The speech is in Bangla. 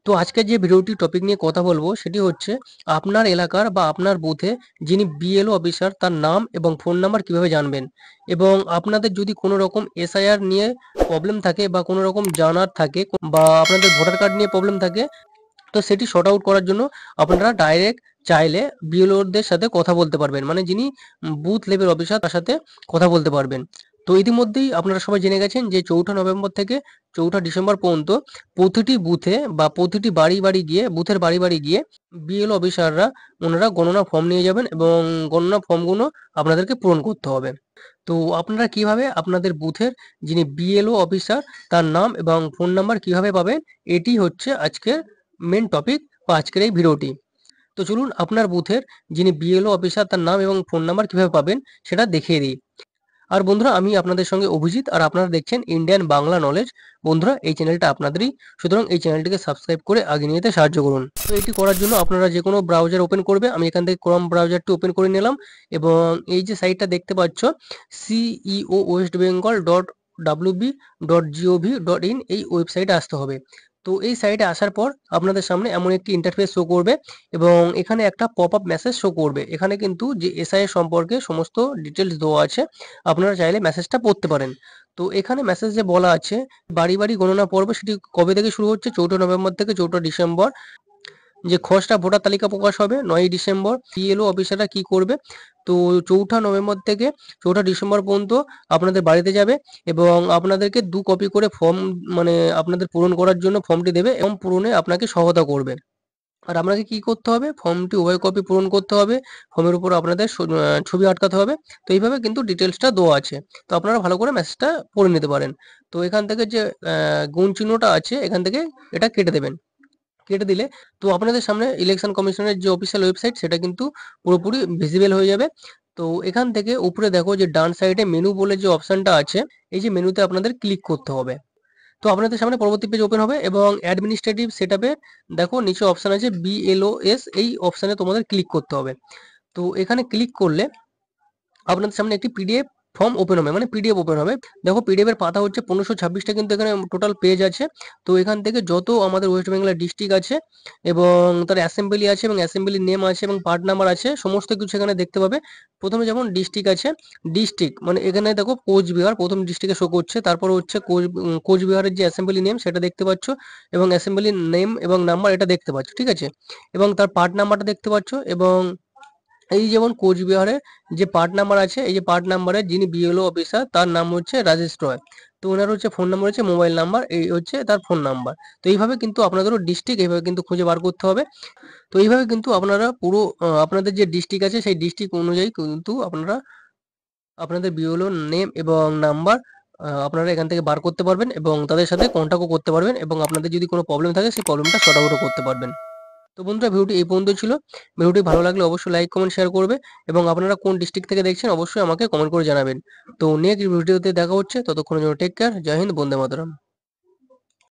তো আজকে যে ভিডিওটি টপিক নিয়ে কথা বলবো সেটি হচ্ছে আপনার এলাকার বা আপনার বুথে যিনি বিএলও অফিসার তার নাম এবং ফোন নাম্বার কিভাবে জানবেন এবং আপনাদের যদি কোনো রকম এসআইআর নিয়ে প্রবলেম থাকে বা কোনো রকম জানার থাকে বা আপনাদের ভোটার কার্ড নিয়ে প্রবলেম থাকে তো সেটি সর্ট আউট করার জন্য আপনারা ডাইরেক্ট চাইলে বিএলওদের সাথে কথা বলতে পারবেন, মানে যিনি বুথ লেভেল অফিসার তার সাথে কথা বলতে পারবেন। তো ইতিমধ্যেই আপনারা সবাই জেনে গেছেন যে 4ঠা নভেম্বর থেকে 4ঠা ডিসেম্বর পর্যন্ত প্রতিটি বুথে বা প্রতিটি বাড়ি বাড়ি গিয়ে বুথের বাড়ি বাড়ি গিয়ে বিএলও অফিসাররা ওনারা গণনা ফর্ম নিয়ে যাবেন এবং গণনা ফর্মগুলো আপনাদেরকে পূরণ করতে হবে। তো আপনারা কিভাবে আপনাদের বুথের যিনি বিএলও অফিসার তার নাম এবং ফোন নাম্বার কিভাবে পাবেন, এটি হচ্ছে আজকের মেন টপিক বা আজকের এই ভিডিওটি। তো চলুন আপনার বুথের যিনি বিএলও অফিসার তার নাম এবং ফোন নাম্বার কিভাবে পাবেন সেটা দেখিয়ে দিই। আর বন্ধুরা, আমি আপনাদের সঙ্গে অভিজিৎ আর আপনারা দেখছেন ইন্ডিয়ান বাংলা নলেজ। বন্ধুরা, এই চ্যানেলটা আপনাদেরই, সুতরাং এই চ্যানেলটিকে সাবস্ক্রাইব করে আগে নিয়ে যেতে সাহায্য করুন। তো এটি করার জন্য আপনারা যে কোনো ব্রাউজার ওপেন করবে, আমি এখান থেকে ক্রোম ব্রাউজারটি ওপেন করে নিলাম এবং এই যে সাইটটা দেখতে পাচ্ছ সিইও ওয়েস্ট বেঙ্গল .wb.gov.in এই ওয়েবসাইটে আসতে হবে। তো এই সাইটে আসার পর আপনাদের সামনে এমন একটি ইন্টারফেস শো করবে এবং এখানে একটা পপ আপ মেসেজ শো করবে। এখানে কিন্তু যে এসআই সম্পর্কে সমস্ত ডিটেলস দেওয়া আছে, আপনারা চাইলে মেসেজটা পড়তে পারেন। তো এখানে মেসেজে বলা আছে বাড়ি বাড়ি গণনা পর্ব সেটি কবে থেকে শুরু হচ্ছে, 4ঠা নভেম্বর থেকে 4ঠা ডিসেম্বর। যে খসড়া ভোটার তালিকা প্রকাশ হবে 9ই ডিসেম্বর। বিএলও অফিসাররা কি করবে, তো 4ঠা নভেম্বর থেকে 4ঠা ডিসেম্বর পর্যন্ত আপনাদের বাড়িতে যাবে এবং আপনাদেরকে 2 কপি করে ফর্ম, মানে আপনাদের পূরণ করার জন্য ফর্মটি দেবে এবং পূরণে আপনাকে সহায়তা করবে। আর আপনাকে কি করতে হবে, ফর্মটি উভয় কপি পূরণ করতে হবে, ফর্মের উপর আপনাদের ছবি আটকাতে হবে। তো এইভাবে কিন্তু ডিটেলসটা দেওয়া আছে। তো আপনারা ভালো করে মেসেজটা পড়ে নিতে পারেন। তো এখান থেকে যে গুণ চিহ্নটা আছে এখান থেকে এটা কেটে দেবেন। কেটে দিলে তো আপনাদের সামনে ইলেকশন কমিশনের যে অফিসিয়াল ওয়েবসাইট সেটা কিন্তু পুরোপুরি ভিজিবল হয়ে যাবে। তো এখান থেকে উপরে দেখো যে ডান সাইডে মেনু বলে যে অপশনটা আছে, এই যে মেনুতে আপনাদের ক্লিক করতে হবে। তো আপনাদের সামনে পরবর্তী পেজ ওপেন হবে এবং অ্যাডমিনিস্ট্রেটিভ সেটআপে দেখো নিচে অপশন আছে বিএলওএস, এই অপশনে তোমাদের ক্লিক করতে হবে। তো এখানে ক্লিক করলে আপনাদের সামনে একটি পিডিএফ ফর্ম ওপেন হবে, মানে পিডিএফ ওপেন হবে। দেখো পিডিএফ এর পাতা হচ্ছে 1526টা, কিন্তু এখানে টোটাল পেজ আছে। তো এখান থেকে যত আমাদের ওয়েস্ট বেঙ্গলের ডিস্ট্রিক্ট আছে এবং তার অ্যাসেম্বলি আছে এবং অ্যাসেম্বলি নেম আছে এবং পার্ট নাম্বার আছে, সমস্ত কিছু এখানে দেখতে পাবে। প্রথমে যেমন ডিস্ট্রিক্ট আছে, ডিস্ট্রিক্ট মানে এখানে দেখো কোচবিহার প্রথম ডিস্ট্রিক্টে শো করছে, তারপর হচ্ছে কোচবিহারের যে অ্যাসেম্বলি নেম সেটা দেখতে পাচ্ছ এবং অ্যাসেম্বলি নেম এবং নাম্বার এটা দেখতে পাচ্ছ, ঠিক আছে। এবং তার পার্ট নাম্বারটা দেখতে পাচ্ছ এবং এই যেমন কোচবিহারে যে পার্ট নাম্বার আছে, এই যে পার্ট নাম্বারে যিনি বিএলও অফিসার তার নাম হচ্ছে রাজেশ রয়। তো ওনার হচ্ছে ফোন নাম্বার হচ্ছে মোবাইল নাম্বার, এই হচ্ছে তার ফোন নাম্বার। তো এইভাবে কিন্তু আপনাদেরও ডিস্ট্রিক্ট এইভাবে কিন্তু খুঁজে বার করতে হবে। তো এইভাবে কিন্তু আপনারা পুরো আপনাদের যে ডিস্ট্রিক্ট আছে সেই ডিস্ট্রিক্ট অনুযায়ী কিন্তু আপনারা আপনাদের বিএলও নেম এবং নাম্বার আপনারা এখান থেকে বার করতে পারবেন এবং তাদের সাথে কন্ট্যাক্টও করতে পারবেন এবং আপনাদের যদি কোনো প্রবলেম থাকে সেই প্রবলেমটা সর্ট আউটও করতে পারবেন। তো বন্ধুরা, ভিডিওটি এই পর্যন্ত ছিল। ভিডিওটি ভালো লাগলে অবশ্যই লাইক কমেন্ট শেয়ার করবে এবং আপনারা কোন ডিস্ট্রিক্ট থেকে দেখছেন অবশ্যই আমাকে কমেন্ট করে জানাবেন। তো নেক্সট ভিডিওতে দেখা হচ্ছে, ততক্ষণের জন্য টেক কেয়ার, জয় হিন্দ, বন্দে মাতরম।